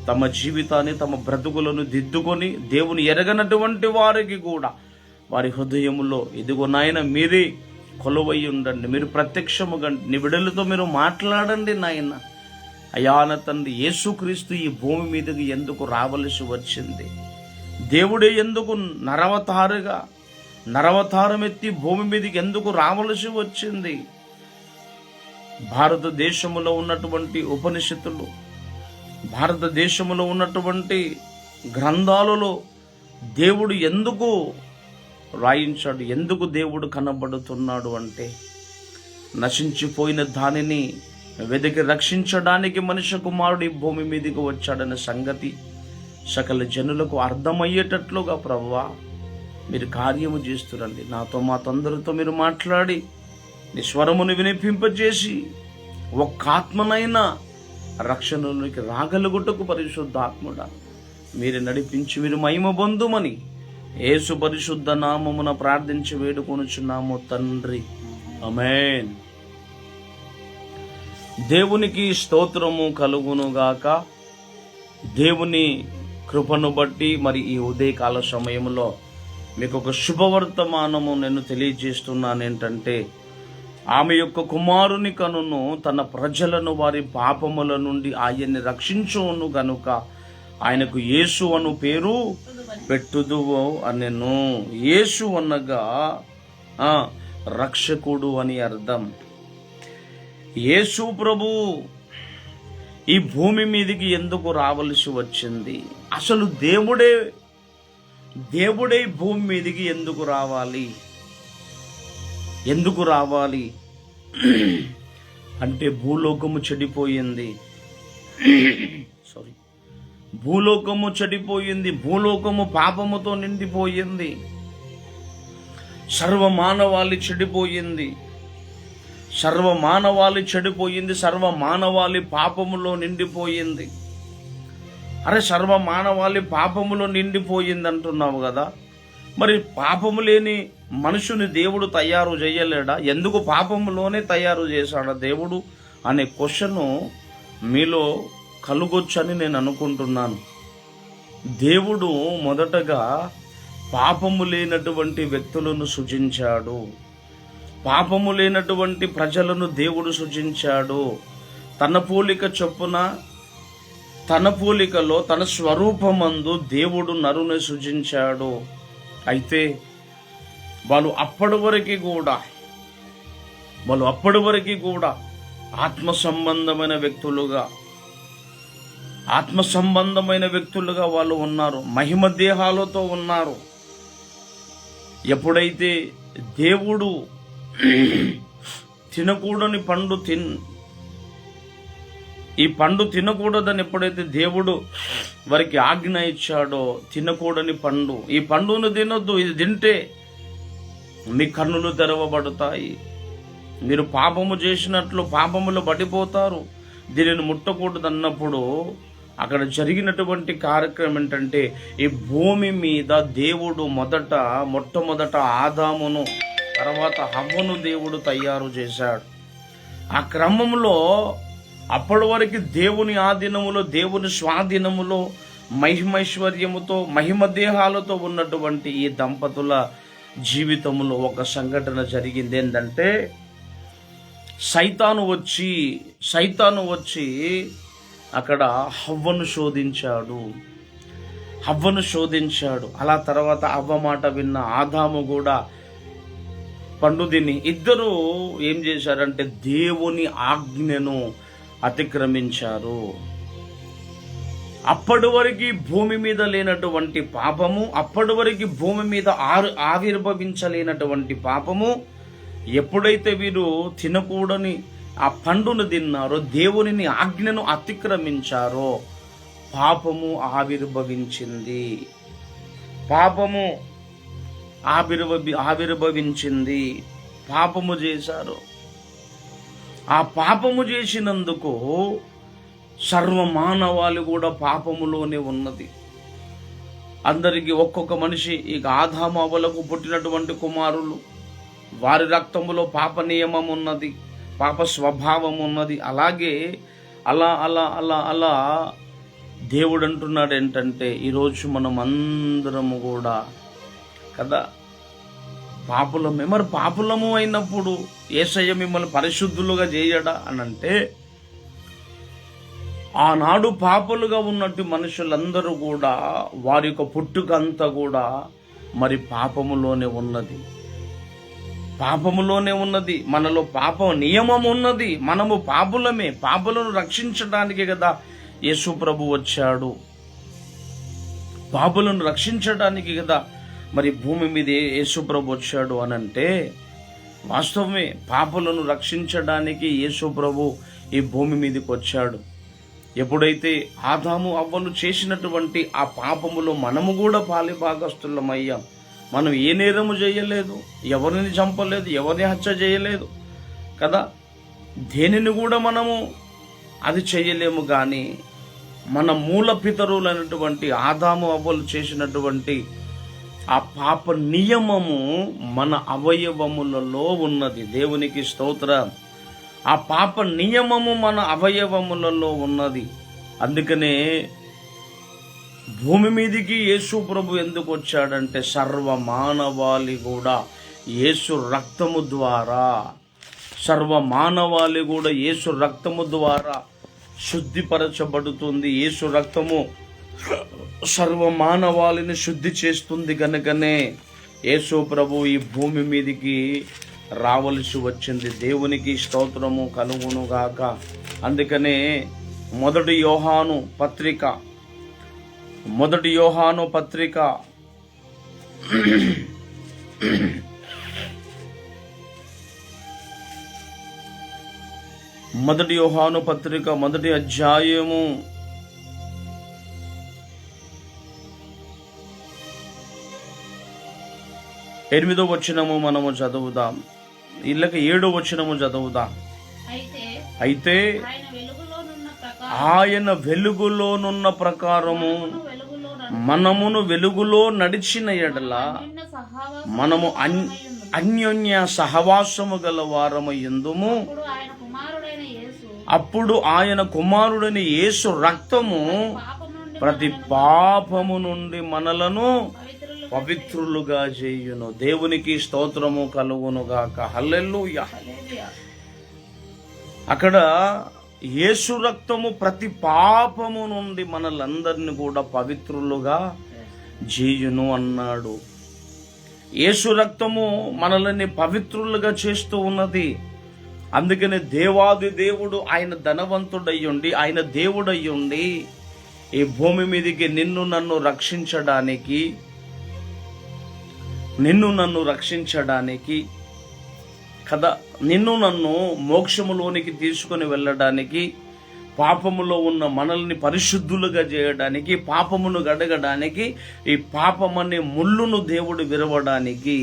తమ జీవితాన్ని, తమ బ్రతుకులను దిద్దుకొని దేవుని ఎరగనటువంటి వారికి కూడా వారి హృదయములో ఇదిగో నాయన మీరే కొలువై ఉండండి, మీరు ప్రత్యక్షముగా నీ బిడ్డలతో మీరు మాట్లాడండి నాయన. అయాన తండ్రి, యేసుక్రీస్తు ఈ భూమి మీదకి ఎందుకు రావలసి వచ్చింది? దేవుడే ఎందుకు నరవతారం ఎత్తి భూమి మీదకి ఎందుకు రావలసి వచ్చింది? భారతదేశంలో ఉన్నటువంటి ఉపనిషత్తులు, భారతదేశంలో ఉన్నటువంటి గ్రంథాలలో దేవుడు ఎందుకు రాయించాడు? ఎందుకు దేవుడు కనబడుతున్నాడు అంటే, నశించిపోయిన దానిని వెతికి రక్షించడానికి మనిషి కుమారుడు ఈ భూమి మీదకి వచ్చాడనే సంగతి సకల జనులకు అర్థమయ్యేటట్లుగా ప్రభువా మీరు కార్యము చేస్తురండి. నాతో మా తొందరతో మీరు మాట్లాడి నీ స్వరమును వినిపింపజేసి ఒక్క ఆత్మనైనా రక్షణలోకి రాగలుగుటకు పరిశుద్ధాత్ముడా మీరు నడిపించి మీరు మహిమ పొందుమని యేసు పరిశుద్ధ నామమున ప్రార్థించి వేడుకొనుచున్నాము తండ్రి, ఆమేన్. దేవునికి స్తోత్రము కలుగునుగాక. దేవుని కృపను బట్టి మరి ఈ ఉదయకాల సమయంలో మీకు ఒక శుభవర్తమానము నేను తెలియజేస్తున్నాను. ఏంటంటే, ఆమె యొక్క కుమారుని కనును తన ప్రజలను వారి పాపముల నుండి ఆయన్ని రక్షించును గనుక ఆయనకు యేసు అను పేరు పెట్టుదువు అనెను. యేసు అనగా రక్షకుడు అని అర్థం. యేసు ప్రభు ఈ భూమి మీదకి ఎందుకు రావలసి వచ్చింది? అసలు దేవుడే భూమి మీదకి ఎందుకు రావాలి అంటే భూలోకము చెడిపోయింది. భూలోకము పాపముతో నిండిపోయింది. సర్వమానవాళి చెడిపోయింది. సర్వమానవాళి పాపములో నిండిపోయింది. అరే, సర్వమానవాళి పాపములో నిండిపోయింది అంటున్నావు కదా, మరి పాపము లేని మనుషుని దేవుడు తయారు చేయలేడా? ఎందుకు పాపములోనే తయారు చేశాడా దేవుడు అనే క్వశ్చన్ మీలో కలుగొచ్చని నేను అనుకుంటున్నాను. దేవుడు మొదటగా పాపము లేనటువంటి వ్యక్తులను సృజించాడు. పాపము లేనటువంటి ప్రజలను దేవుడు సృజించాడు. తన పోలిక చొప్పున, తన పోలికలో, తన స్వరూపమందు దేవుడు నరుని సృజించాడు. అయితే వాళ్ళు అప్పటి వరకు కూడా ఆత్మ సంబంధమైన వ్యక్తులుగా వాళ్ళు ఉన్నారు. మహిమ దేహాలతో ఉన్నారు. ఎప్పుడైతే దేవుడు తినకూడని పండు ఈ పండు తినకూడదని ఎప్పుడైతే దేవుడు వారికి ఆజ్ఞ ఇచ్చాడో, తినకూడని పండు, ఈ పండును తినొద్దు, ఇది తింటే మీ కన్నులు తెరవబడతాయి, మీరు పాపము చేసినట్లు పాపములో పడిపోతారు, దీనిని ముట్టకూడదు అన్నప్పుడు అక్కడ జరిగినటువంటి కార్యక్రమం ఏంటంటే, ఈ భూమి మీద దేవుడు మొట్టమొదట ఆదామును, తర్వాత హవ్వను దేవుడు తయారు చేశాడు. ఆ క్రమంలో అప్పటి వరకు దేవుని ఆధీనములో, దేవుని స్వాధీనములో, మహిమైశ్వర్యముతో, మహిమ దేహాలతో ఉన్నటువంటి ఈ దంపతుల జీవితంలో ఒక సంఘటన జరిగింది. ఏంటంటే సైతాను వచ్చి అక్కడ హవ్వను శోధించాడు. అలా తర్వాత హవ్వ మాట విన్న ఆదాము కూడా పండు తిని ఇద్దరు ఏం చేశారంటే దేవుని ఆజ్ఞను అతిక్రమించారు. అప్పటి వరకు భూమి మీద లేనటువంటి పాపము, అప్పటి వరకు భూమి మీద ఆవిర్భవించలేనటువంటి పాపము, ఎప్పుడైతే వీరు తినకూడని ఆ పండును తిన్నారో, దేవుని ఆజ్ఞను అతిక్రమించారో, పాపము ఆవిర్భవించింది. పాపము చేశారు. ఆ పాపము చేసినందుకు సర్వమానవాళి కూడా పాపములోనే ఉన్నది. అందరికీ ఒక్కొక్క మనిషి, ఇక ఆదాము అవ్వలకు పుట్టినటువంటి కుమారులు, వారి రక్తములో పాప నియమం ఉన్నది, పాప స్వభావం ఉన్నది. అలాగే అలా దేవుడు అంటున్నాడు ఏంటంటే, ఈరోజు మనం అందరము కూడా కదా పాపులమే. మరి పాపులము అయినప్పుడు యేసయ్య మిమ్మల్ని పరిశుద్ధులుగా చేయడా అని అంటే, ఆనాడు పాపులుగా ఉన్నట్టు మనుషులందరూ కూడా వారి యొక్క పుట్టుక అంతా కూడా మరి పాపములోనే ఉన్నది. మనలో పాప నియమం ఉన్నది. మనము పాపులమే. పాపులను రక్షించడానికి కదా యేసు ప్రభు వచ్చాడు. పాపులను రక్షించడానికి కదా మరి భూమి మీద యేసు ప్రభు వచ్చాడు అని అంటే, వాస్తవమే, పాపులను రక్షించడానికి యేసు ప్రభు ఈ భూమి మీదకి వచ్చాడు. ఎప్పుడైతే ఆదాము అవ్వలు చేసినటువంటి ఆ పాపములో మనము కూడా పాలిభాగస్తులమయ్యాం. మనం ఏ నేరము చేయలేదు, ఎవరిని చంపలేదు, ఎవరిని హత్య చేయలేదు కదా, దేనిని కూడా మనము అది చేయలేము. కానీ మన మూల పితరులైనటువంటి ఆదాము అవ్వలు చేసినటువంటి ఆ పాప నియమము మన అవయవములలో ఉన్నది. దేవునికి స్తోత్రం. ఆ పాప నియమము మన అవయవములలో ఉన్నది. అందుకనే భూమి మీదికి యేసు ప్రభు ఎందుకు వచ్చాడంటే, సర్వ మానవాళి కూడా యేసు రక్తము ద్వారా శుద్ధిపరచబడుతుంది. యేసు రక్తము సర్వ మానవాళిని శుద్ధి చేస్తుంది. కనుకనే యేసు ప్రభు ఈ భూమి మీదికి రావలసి వచ్చింది. దేవునికి స్తోత్రము కలుగును గాక. అందుకనే మొదటి యోహాను పత్రిక 1 యోహాను పత్రిక 1వ అధ్యాయము 8వ వచనము మనము చదువుదాం. ఇళ్ళకి 7వ వచనము చదువుదాం. అయితే ఆయన వెలుగులోనున్న ప్రకారము మనమును వెలుగులో నడిచిన ఎడల మనము అన్యోన్య సహవాసము గల వారము యందుము. అప్పుడు ఆయన కుమారుడైన యేసు రక్తము ప్రతి పాపము నుండి మనలను పవిత్రులుగా చేయును. దేవునికి స్తోత్రము కలుగును గాక. హల్లెలూయా. అక్కడ యేసు రక్తము ప్రతి పాపము నుండి మనలందరినీ కూడా పవిత్రులుగా చేయును అన్నాడు. యేసు రక్తము మనల్ని పవిత్రులుగా చేస్తూ ఉన్నది. అందుకనే దేవాది దేవుడు ఆయన ధనవంతుడయ్యుండి, ఆయన దేవుడయ్యుండి ఈ భూమి మీదకి నిన్ను నన్ను రక్షించడానికి కదా, నిన్ను నన్ను మోక్షములోనికి తీసుకుని వెళ్ళడానికి, పాపములో ఉన్న మనల్ని పరిశుద్ధులుగా చేయడానికి, పాపమును గడగడానికి, ఈ పాపమనే ముళ్ళును దేవుడు విరవడానికి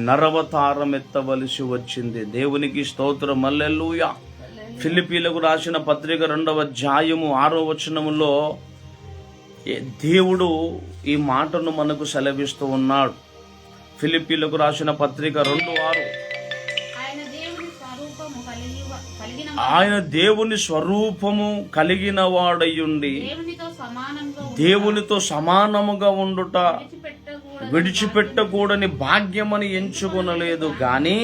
నరవతారం ఎత్తవలసి వచ్చింది. దేవునికి స్తోత్రం. హల్లెలూయా. ఫిలిప్పీలకు రాసిన పత్రిక 2వ అధ్యాయము 6వ వచనములో దేవుడు ఈ మాటను మనకు సెలవిస్తూ ఉన్నాడు. ఫిలిప్పీలకు రాసిన పత్రిక 2:6, ఆయన దేవుని స్వరూపము కలిగిన వాడయ్యుండి దేవునితో సమానముగా ఉండుట విడిచిపెట్టకూడని భాగ్యమని ఎంచుకొనలేదు గాని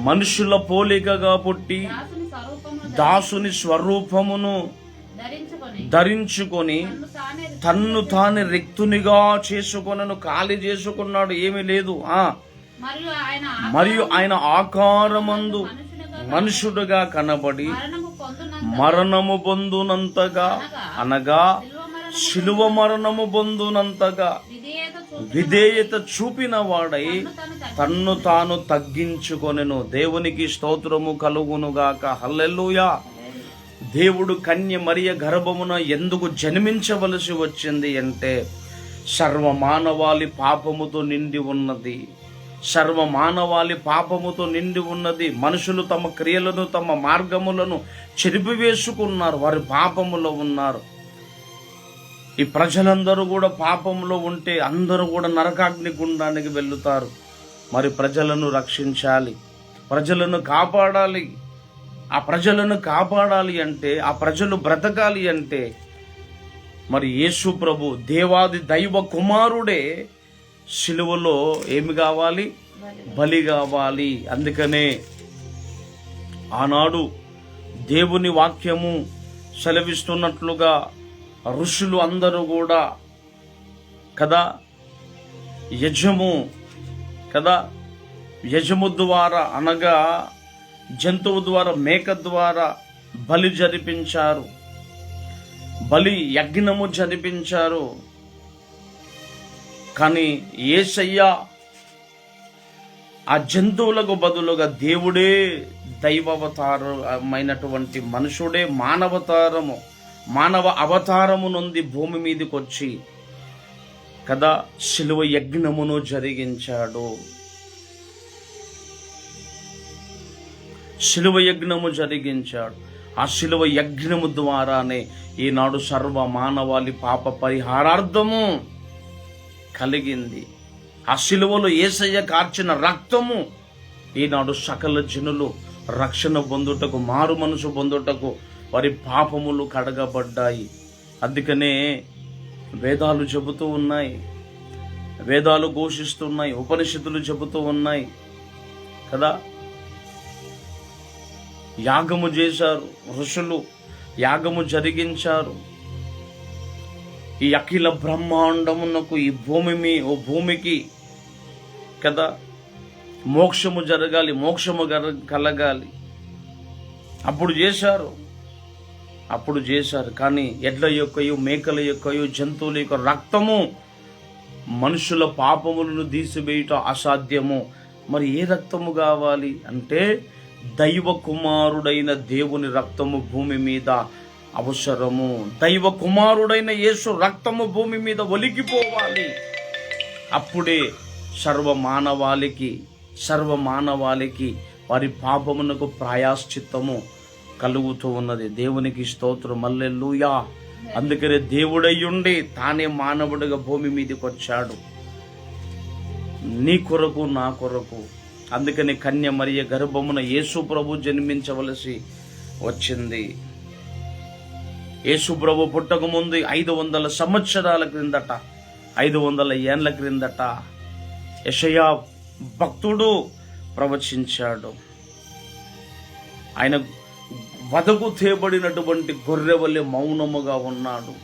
మనుషుల పోలికగా పుట్టి దాసుని స్వరూపమును ధరించుకొని తన్ను తాను రిక్తునిగా చేసుకొనను. ఖాళీ చేసుకున్నాడు, ఏమీ లేదు. మరియు ఆయన ఆకారమందు మనుషుడుగా కనబడి మరణము పొందునంతగా, అనగా శిలువ మరణము పొందునంతగా విధేయత చూపిన వాడై తన్ను తాను తగ్గించుకొనెను. దేవునికి స్తోత్రము కలుగునుగాక. హల్లెలూయా. దేవుడు కన్య మరియ గర్భమున ఎందుకు జన్మించవలసి వచ్చింది అంటే సర్వమానవాళి పాపముతో నిండి ఉన్నది. సర్వమానవాళి పాపముతో నిండి ఉన్నది. మనుషులు తమ క్రియలను తమ మార్గములను చెరిపివేసుకున్నారు, వారి పాపములో ఉన్నారు. ఈ ప్రజలందరూ కూడా పాపంలో ఉంటే అందరూ కూడా నరకాగ్ని గుండానికి వెళ్తారు. మరి ప్రజలను రక్షించాలి, ప్రజలను కాపాడాలి. ఆ ప్రజలను కాపాడాలి అంటే, ఆ ప్రజలు బ్రతకాలి అంటే మరి యేసు ప్రభు దేవాది దైవ కుమారుడే శిలువలో ఏమి కావాలి? బలి కావాలి. అందుకనే ఆనాడు దేవుని వాక్యము సెలవిస్తున్నట్లుగా ఋషులు అందరూ కూడా కదా యజము ద్వారా, అనగా జంతువు ద్వారా, మేక ద్వారా బలి జరిపించారు, బలి యజ్ఞము జరిపించారు. కానీ యేసయ్య ఆ జంతువులకు బదులుగా దేవుడే దైవావతారమైనటువంటి మనుషుడే మానవ అవతారము నుండి భూమి మీదకి వచ్చి కదా శిలువ యజ్ఞమును జరిగించాడు. శిలువ యజ్ఞము జరిగించాడు. ఆ శిలువ యజ్ఞము ద్వారానే ఈనాడు సర్వ మానవాళి పాప పరిహారార్థము కలిగింది. ఆ శిలువలో యేసయ్య కార్చిన రక్తము ఈనాడు సకల జనులు రక్షణ పొందుటకు, మారు మనసు పొందుటకు వారి పాపములు కడగబడ్డాయి. అందుకనే వేదాలు చెబుతూ ఉన్నాయి, వేదాలు ఘోషిస్తున్నాయి, ఉపనిషత్తులు చెబుతూ ఉన్నాయి కదా. యాగము చేశారు, ఋషులు యాగము జరిగించారు. ఈ అఖిల బ్రహ్మాండమునకు, ఈ భూమికి కదా మోక్షము జరగాలి, మోక్షము కలగాలి. అప్పుడు చేశారు. కానీ ఎడ్ల యొక్కయు, మేకల యొక్కయు, జంతువుల యొక్క రక్తము మనుషుల పాపములను తీసివేయుట అసాధ్యము. మరి ఏ రక్తము కావాలి అంటే దైవ కుమారుడైన దేవుని రక్తము భూమి మీద అవసరము. దైవ కుమారుడైన యేసు రక్తము భూమి మీద ఒలికిపోవాలి. అప్పుడే సర్వ మానవాళికి వారి పాపమునకు ప్రాయశ్చిత్తము కలుగుతూ ఉన్నది. దేవునికి స్తోత్రం. హల్లెలూయా. అందుకనే దేవుడయ్యుండి తానే మానవుడిగా భూమి మీదకి వచ్చాడు, నీ కొరకు, నా కొరకు. అందుకని కన్య మరియ గర్భమున యేసు ప్రభు జన్మించవలసి వచ్చింది. యేసు ప్రభు పుట్టక ముందు 500 సంవత్సరాల క్రిందట 500 ఏండ్ల క్రిందట యెషయా భక్తుడు ప్రవచించాడు. ఆయన వధకు తేబడినటువంటి గొర్రె వలె మౌనముగా ఉన్నాడు.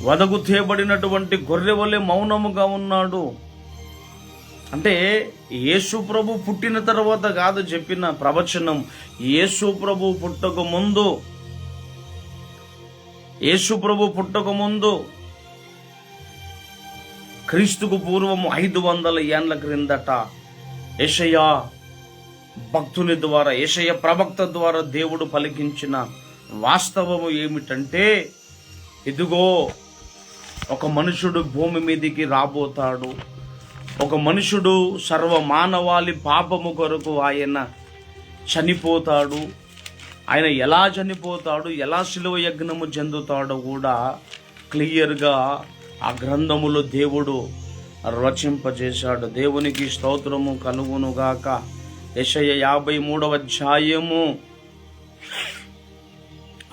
వధకు తేబడినటువంటి గొర్రె వలె మౌనముగా ఉన్నాడు. అంటే యేసు ప్రభు పుట్టిన తర్వాత కాదు చెప్పిన ప్రవచనం. యేసు ప్రభు పుట్టక ముందు క్రీస్తుకు పూర్వము 500 ఏండ్ల క్రిందట యెషయా భక్తుని ద్వారా, యెషయా ప్రవక్త ద్వారా దేవుడు పలికించిన వాస్తవము ఏమిటంటే, ఇదిగో ఒక మనుషుడు భూమి మీదికి రాబోతాడు. ఒక మనుషుడు సర్వమానవాళి పాపము కొరకు ఆయన చనిపోతాడు. ఆయన ఎలా చనిపోతాడు, ఎలా శిలువ యజ్ఞము చెందుతాడో కూడా క్లియర్గా ఆ గ్రంథములో దేవుడు రచింపజేశాడు. దేవునికి స్తోత్రము కలుగునుగాక. యెషయా 53వ అధ్యాయము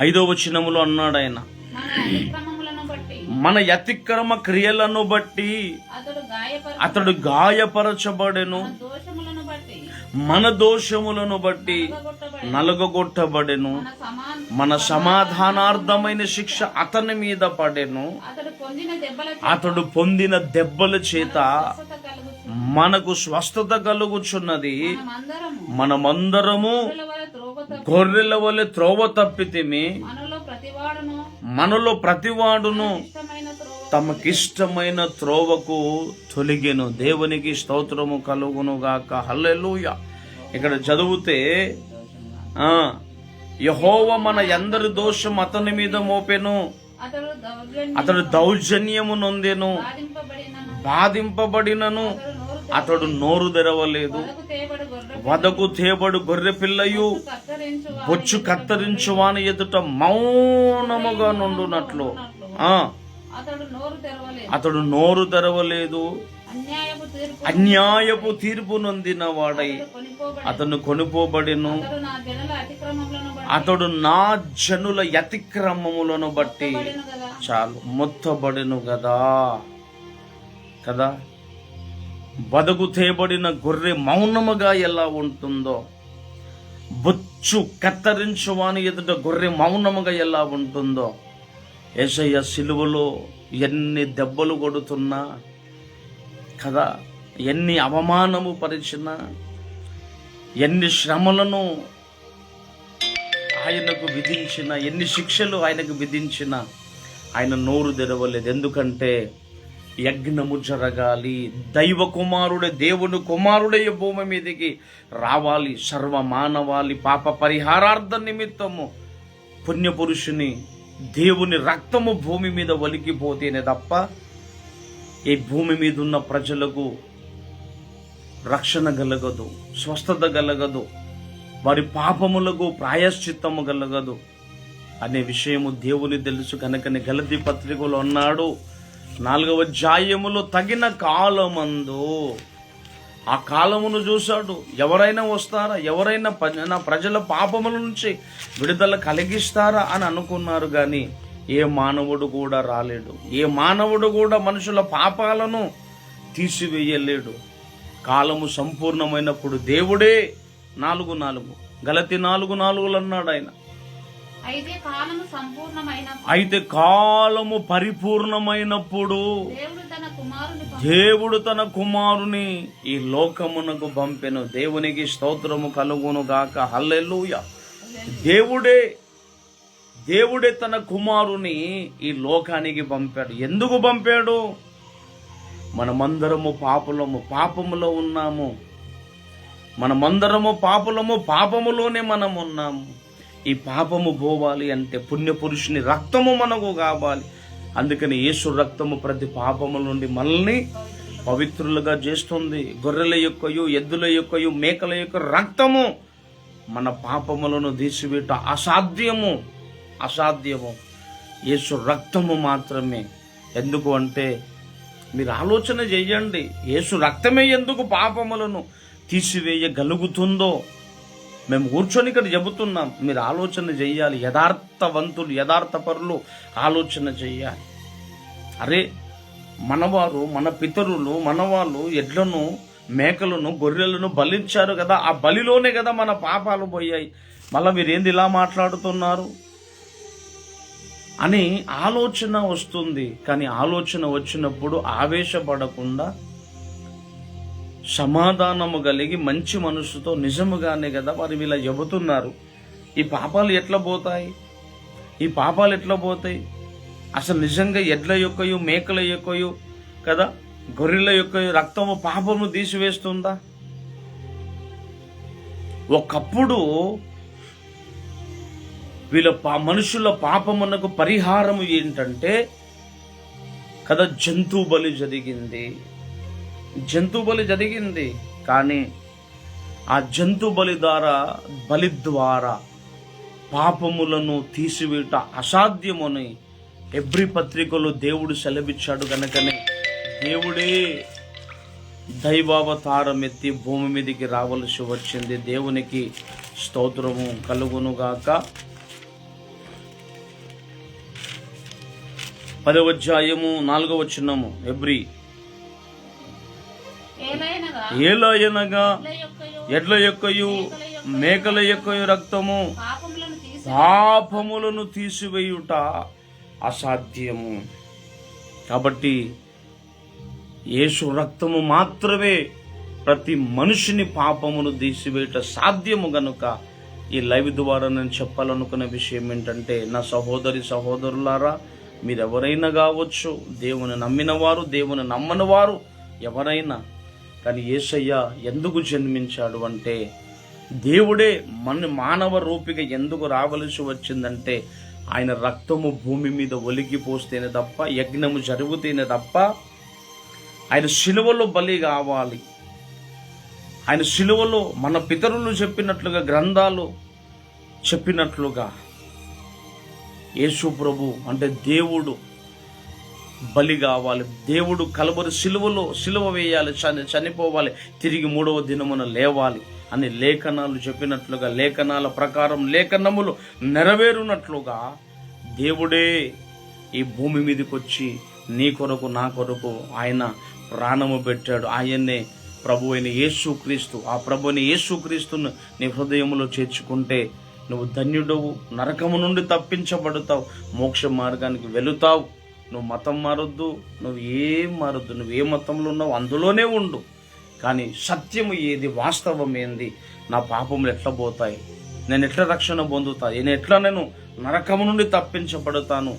5వ వచనములో అన్నాడు ఆయన, మన అతిక్రమ క్రియలను బట్టి అతడు గాయపరచబడెను, మన దోషములను బట్టి నలుగగొట్టబడెను, మన సమాధానార్థమైన శిక్ష అతని మీద పడెను, అతడు పొందిన దెబ్బల చేత మనకు స్వస్థత కలుగుచున్నది. మనమందరము గొర్రెల వలె త్రోవ తప్పితిమి, మనలో ప్రతివాడును తమకిష్టమైన త్రోవకు తొలిగెను. దేవునికి స్తోత్రము కలుగునుగాక. హల్లెలూయా. ఇక్కడ చదివితే యెహోవా మన అందరి దోషం అతని మీద మోపెను, అతడు దౌర్జన్యము నొందెను, బాధింపబడినను అతడు నోరు తెరవలేదు. వదకు తేబడు గొర్రె పిల్లయు బొచ్చు కత్తరించు వాని ఎదుట మౌనముగా నుండునట్లు అతడు నోరు తెరవలేదు. అన్యాయపు తీర్పు నొందిన వాడై అతను కొనుపోబడిను. అతడు నా జనుల అతిక్రమములను బట్టి చాలు మొత్తబడిను కదా. బదుకు తేబడిన గొర్రె మౌనముగా ఎలా ఉంటుందో, బొచ్చు కత్తరించువాని ఎదుట గొర్రె మౌనముగా ఎలా ఉంటుందో, యేసయ్య సిలువలో ఎన్ని దెబ్బలు కొడుతున్నా కదా, ఎన్ని అవమానము పరిచినా, ఎన్ని శ్రమలను ఆయనకు విధించిన, ఎన్ని శిక్షలు ఆయనకు విధించిన ఆయన నోరు తెరవలేదు. ఎందుకంటే యజ్ఞము జరగాలి, దైవ కుమారుడే, దేవుని కుమారుడే భూమి మీదకి రావాలి, సర్వమానవాళి పాప పరిహారార్థ నిమిత్తము పుణ్యపురుషుని దేవుని రక్తము భూమి మీద ఒలికిపోతేనే తప్ప ఈ భూమి మీద ఉన్న ప్రజలకు రక్షణ కలగదు, స్వస్థత కలగదు, వారి పాపములకు ప్రాయశ్చిత్తము కలగదు అనే విషయము దేవుని తెలుసు. కనుకనే గలతీ పత్రికలో అన్నాడు 4వ అధ్యాయములో, తగిన కాలమందు, ఆ కాలమును చూశాడు. ఎవరైనా వస్తారా, ఎవరైనా నా ప్రజల పాపముల నుంచి విడుదల కలిగిస్తారా అని అనుకున్నారు, కానీ ఏ మానవుడు కూడా రాలేడు. ఏ మానవుడు కూడా మనుషుల పాపాలను తీసివేయలేడు. కాలము సంపూర్ణమైనప్పుడు దేవుడే 4:4 గలతీ 4:4 అన్నాడు ఆయన. అయితే కాలము పరిపూర్ణమైనప్పుడు దేవుడు తన కుమారుని ఈ లోకమునకు పంపెను. దేవునికి స్తోత్రము కలుగును గాక. హల్లెలూయా. దేవుడే తన కుమారుని ఈ లోకానికి పంపాడు. ఎందుకు పంపాడు? మనమందరము పాపములో ఉన్నాము. మనమందరము పాపములోనే మనం ఉన్నాము. ఈ పాపము పోవాలి అంటే పుణ్యపురుషుని రక్తము మనకు కావాలి. అందుకని యేసు రక్తము ప్రతి పాపము నుండి మనల్ని పవిత్రులుగా చేస్తుంది. గొర్రెల యొక్కయు, ఎద్దుల యొక్కయు, మేకల యొక్క రక్తము మన పాపములను తీసివేట అసాధ్యము. యేసు రక్తము మాత్రమే. ఎందుకు అంటే మీరు ఆలోచన చెయ్యండి, యేసు రక్తమే ఎందుకు పాపములను తీసివేయగలుగుతుందో. మేము కూర్చొని ఇక్కడ చెబుతున్నాం, మీరు ఆలోచన చెయ్యాలి. యథార్థవంతులు, యథార్థపరులు ఆలోచన చెయ్యాలి. అరే మనవారు, మన పితరులు, మనవాళ్ళు ఎడ్లను, మేకలను, గొర్రెలను బలించారు కదా, ఆ బలిలోనే కదా మన పాపాలు పోయాయి. మళ్ళీ మీరేంది ఇలా మాట్లాడుతున్నారు అని ఆలోచన వస్తుంది. కానీ ఆలోచన వచ్చినప్పుడు ఆవేశపడకుండా సమాధానము కలిగి మంచి మనసుతో నిజముగానే కదా వారు ఇలా చెబుతున్నారు. ఈ పాపాలు ఎట్లా పోతాయి? ఈ పాపాలు ఎట్లా పోతాయి? అసలు నిజంగా ఎడ్ల యొక్కయు, మేకల యొక్కయు కదా, గొర్రెల యొక్క రక్తము పాపము తీసివేస్తుందా? ఒకప్పుడు వీళ్ళ మనుషుల పాపమునకు పరిహారము ఏంటంటే కదా జంతు బలి జరిగింది. కానీ ఆ జంతు బలి ద్వారా పాపములను తీసివేట అసాధ్యమని హెబ్రీ పత్రికలో దేవుడు సెలవిచ్చాడు. గనుకనే దేవుడే దైవావతారం ఎత్తి భూమి మీదకి రావలసి వచ్చింది. దేవునికి స్తోత్రము కలుగునుగాక. 10వ అధ్యాయము 4వ వచనము. హెబ్రీ ఏలయనగా ఎడ్ల యొక్కయు, మేకల యొక్కయు రక్తము పాపములను తీసివేయుట అసాధ్యము. కాబట్టి యేసు రక్తము మాత్రమే ప్రతి మనిషిని పాపమును తీసివేయట సాధ్యము. గనుక ఈ లైవ్ ద్వారా నేను చెప్పాలనుకున్న విషయం ఏంటంటే, నా సహోదరులారా, మీరెవరైనా కావచ్చు, దేవుని నమ్మిన వారు, దేవుని నమ్మని వారు ఎవరైనా, కానీ యేసయ్య ఎందుకు జన్మించాడు అంటే, దేవుడే మానవ రూపిగా ఎందుకు రావలసి వచ్చిందంటే, ఆయన రక్తము భూమి మీద ఒలిగిపోస్తేనే తప్ప, యజ్ఞము జరుగుతేనే తప్ప, ఆయన శిలువలో బలి కావాలి. ఆయన శిలువలో మన పితరులు చెప్పినట్లుగా, గ్రంథాలు చెప్పినట్లుగా యేసు ప్రభు అంటే దేవుడు బలి కావాలి. దేవుడు కలవరి శిలువ వేయాలి, చనిపోవాలి, తిరిగి 3వ దినమున లేవాలి అని లేఖనాలు చెప్పినట్లుగా, లేఖనాల ప్రకారం లేఖనములు నెరవేరునట్లుగా దేవుడే ఈ భూమి మీదకి వచ్చి నీ కొరకు, నా కొరకు ఆయన ప్రాణము పెట్టాడు. ఆయన్నే ప్రభు అయిన యేసుక్రీస్తు. ఆ ప్రభు అయిన యేసుక్రీస్తును నీ హృదయంలో చేర్చుకుంటే నువ్వు ధన్యుడవు, నరకము నుండి తప్పించబడతావు, మోక్ష మార్గానికి వెళుతావు. నువ్వు మతం మారొద్దు, నువ్వు ఏ మతంలో ఉన్నావు అందులోనే ఉండు. కానీ సత్యము ఏది, వాస్తవం ఏంది, నా పాపములు ఎట్లా పోతాయి, నేను ఎట్లా రక్షణ పొందుతా, నేను నరకము నుండి తప్పించబడతాను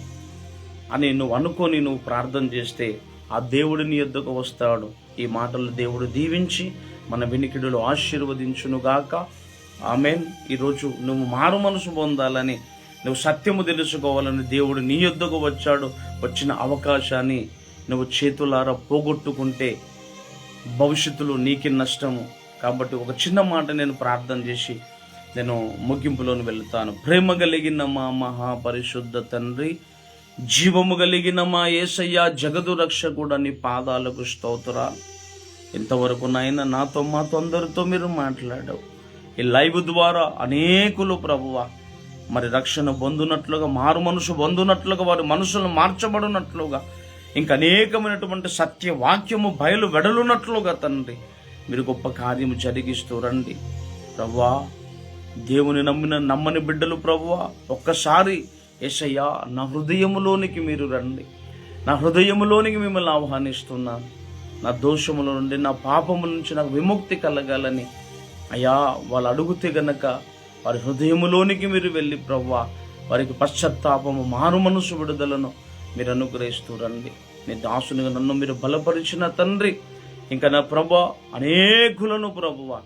అని నువ్వు అనుకొని నువ్వు ప్రార్థన చేస్తే ఆ దేవుడు నీ యొద్దకు వస్తాడు. ఈ మాటలు దేవుడు దీవించి మన వినికిడులు ఆశీర్వదించునుగాక. ఆమేన్. ఈరోజు నువ్వు మారు మనసు పొందాలని, నువ్వు సత్యము తెలుసుకోవాలని దేవుడు నీ యొద్దకు వచ్చాడు. వచ్చిన అవకాశాన్ని నువ్వు చేతులారా పోగొట్టుకుంటే భవిష్యత్తులో నీకే నష్టము. కాబట్టి ఒక చిన్న మాట నేను ప్రార్థన చేసి నేను ముగింపులోని వెళ్తాను. ప్రేమ కలిగిన మా మహాపరిశుద్ధ తండ్రి, జీవము కలిగిన మా యేసయ్య, జగదు రక్షకుడా, నీ పాదాలకు స్తోత్రాలు. ఇంతవరకు నాయన నాతో మాతో అందరితో మీరు మాట్లాడావు. ఈ లైవ్ ద్వారా అనేకులు ప్రభువా మరి రక్షణ పొందునట్లుగా, మారు మనసు పొందునట్లుగా, వారి మనసులు మార్చబడినట్లుగా, ఇంకా అనేకమైనటువంటి సత్య వాక్యము బయలు వెడలునట్లుగా తండ్రి మీరు గొప్ప కార్యము జరిగిస్తూ రండి ప్రభువా. దేవుని నమ్మని బిడ్డలు ప్రభువా, ఒక్కసారి యేసయ్యా నా హృదయములోనికి మీరు రండి. నా హృదయములోనికి మిమ్మల్ని ఆహ్వానిస్తున్నాను. నా దోషముల నుండి, నా పాపముల నుంచి నాకు విముక్తి కలగాలని అయ్యా వాళ్ళు అడుగుతే గనక వారి హృదయములోనికి మీరు వెళ్ళి ప్రభువా వారికి పశ్చాత్తాపము, మారు మనసు విడుదలను మీరు అనుగ్రహిస్తూ రండి. నీ దాసునిగా నన్ను మీరు బలపరిచిన తండ్రి, ఇంకా నా ప్రభువా అనేకులను ప్రభువా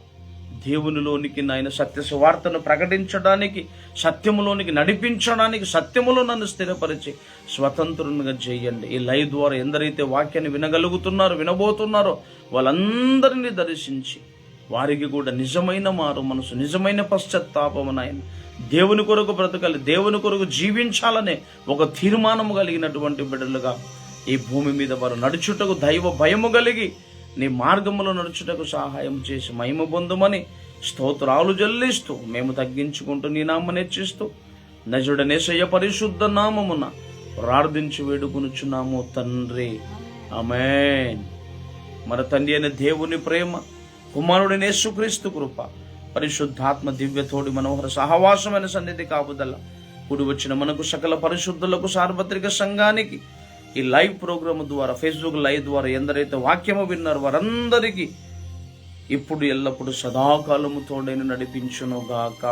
దేవునిలోనికి నాయన సత్య సువార్తను ప్రకటించడానికి, సత్యములోనికి నడిపించడానికి, సత్యములో నన్ను స్థిరపరిచి స్వతంత్రునిగా చేయండి. ఈ లైవ్ ద్వారా ఎందరైతే వాక్యాన్ని వినగలుగుతున్నారో, వినబోతున్నారో వాళ్ళందరినీ దర్శించి వారికి కూడా నిజమైన మారు మనసు, నిజమైన పశ్చాత్తాపము నాయన, దేవుని కొరకు బ్రతకాలి, దేవుని కొరకు జీవించాలనే ఒక తీర్మానము కలిగినటువంటి బిడ్డలుగా ఈ భూమి మీద వారు నడుచుటకు దైవ భయము కలిగి నీ మార్గములో నడుచుటకు సహాయం చేసి మహిమ పొందుమని స్తోత్రాలు చెల్లిస్తూ మేము తగ్గించుకుంటూ నీ నామమును హెచ్చిస్తూ నజరుడనేసయ్య పరిశుద్ధ నామమున ప్రార్థించి వేడుకొనుచున్నాము తండ్రి. ఆమేన్. మన తండ్రి అయిన దేవుని ప్రేమ, కుమారుడైన యేసుక్రీస్తు కృప, పరిశుద్ధాత్మ దివ్య తోడి మనోహర సహవాసమైన సన్నిధి కాపుదల కూడి వచ్చిన మనకు సకల పరిశుద్ధులకు సార్వత్రిక సంఘానికి ఈ లైవ్ ప్రోగ్రామ్ ద్వారా, ఫేస్బుక్ లైవ్ ద్వారా ఎందరైతే వాక్యము విన్నారో వారందరికీ ఇప్పుడు ఎల్లప్పుడు సదాకాలము తోడైన నడిపించును గాక.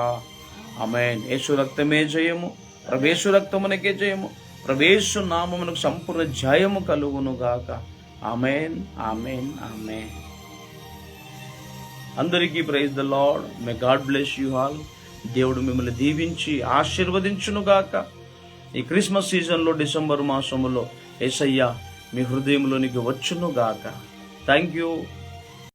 ఆమేన్. యేసు రక్తమే జయము, ప్రవేశు రక్తమునకే జయము, ప్రవేశు నామమునకు సంపూర్ణ జయము కలుగును గాక. ఆమేన్, ఆమేన్, ఆమేన్. అందరికీ praise the lord. May God bless you all. దేవుడు మిమ్మల్ని దీవించి ఆశీర్వదించును గాక. ఈ క్రిస్మస్ సీజన్లో, డిసెంబర్ మాసములో యేసయ్య మీ హృదయంలోనికి వచ్చును గాక. Thank you.